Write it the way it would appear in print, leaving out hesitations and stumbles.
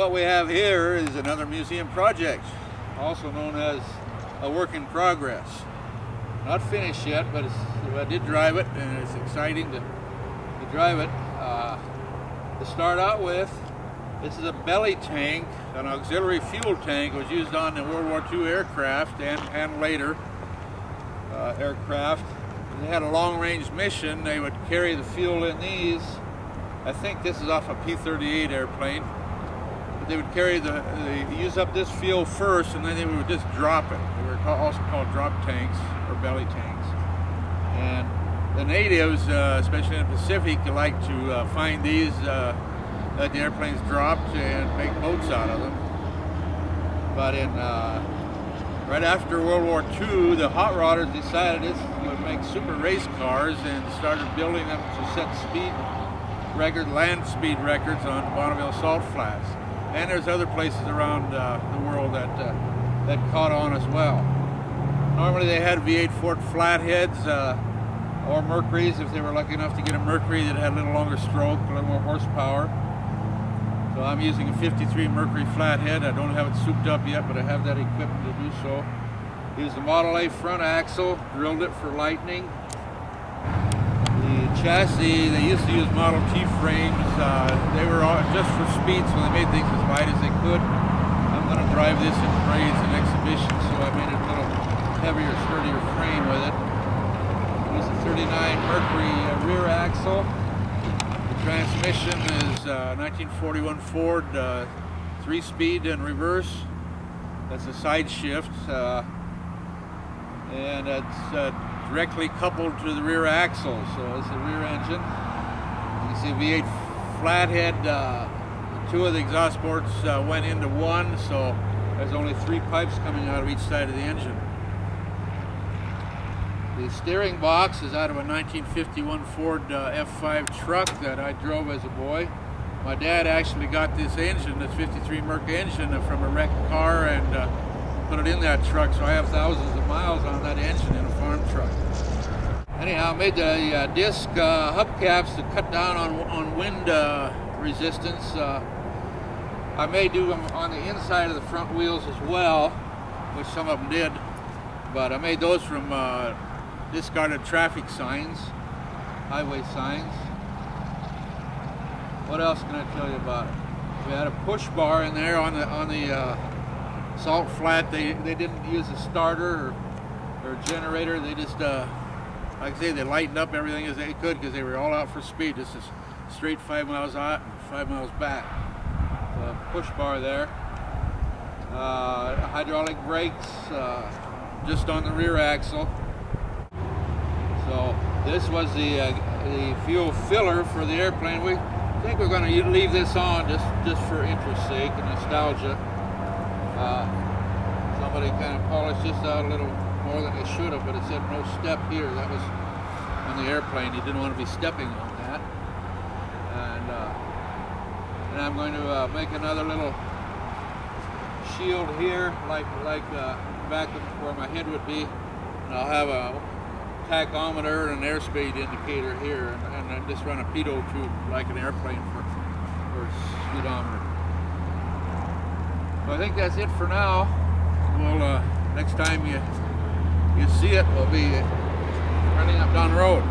what we have here is another museum project, also known as a work in progress. Not finished yet, but I did drive it, and it's exciting to drive it. To start out with, this is a belly tank, an auxiliary fuel tank. It was used on the World War II aircraft and later aircraft. They had a long-range mission. They would carry the fuel in these. I think this is off a P-38 airplane. But they would carry they use up this fuel first, and then they would just drop it. They were also called drop tanks or belly tanks. And the natives, especially in the Pacific, like to find these that the airplanes dropped and make boats out of them. But right after World War II, the hot rodders decided this would make super race cars and started building them to set land speed records on Bonneville salt flats. And there's other places around the world that caught on as well. Normally they had V8 Ford flatheads or Mercuries. If they were lucky enough to get a Mercury that had a little longer stroke, a little more horsepower. So I'm using a 53 Mercury flathead. I don't have it souped up yet, but I have that equipment to do so. Used the Model A front axle, drilled it for lightning. The chassis, they used to use Model T frames. They were all just for speed, so they made things as wide as they could. I'm going to drive this in parades and exhibitions, so I made it a little heavier, sturdier frame with it. It's a 39 Mercury rear axle. The transmission is 1941 Ford 3-speed and reverse. That's a side shift, and it's directly coupled to the rear axle. So it's the rear engine. You can see V8 flathead. 2 of the exhaust ports went into one, so there's only 3 pipes coming out of each side of the engine. The steering box is out of a 1951 Ford F5 truck that I drove as a boy. My dad actually got this engine, this 53 Merc engine, from a wrecked car and put it in that truck, so I have thousands of miles on that engine in a farm truck. Anyhow, I made the disc hubcaps to cut down on wind resistance. I may do them on the inside of the front wheels as well, which some of them did, but I made those from discarded traffic signs, highway signs. What else can I tell you about it? We had a push bar in there on the salt flat. They didn't use a starter or a generator. They just, like I say, they lightened up everything as they could because they were all out for speed. Just a straight 5 miles out and 5 miles back. So push bar there. Hydraulic brakes just on the rear axle. So this was the fuel filler for the airplane. I think we're going to leave this on just for interest's sake and nostalgia. Somebody kind of polished this out a little more than they should have, but it said no step here. That was on the airplane. You didn't want to be stepping on that. And I'm going to make another little shield here, like back where my head would be, and I'll have a tachometer and an airspeed indicator here, and then just run a pitot tube like an airplane for speedometer. So I think that's it for now. Well, next time you see it, we'll be running up down the road.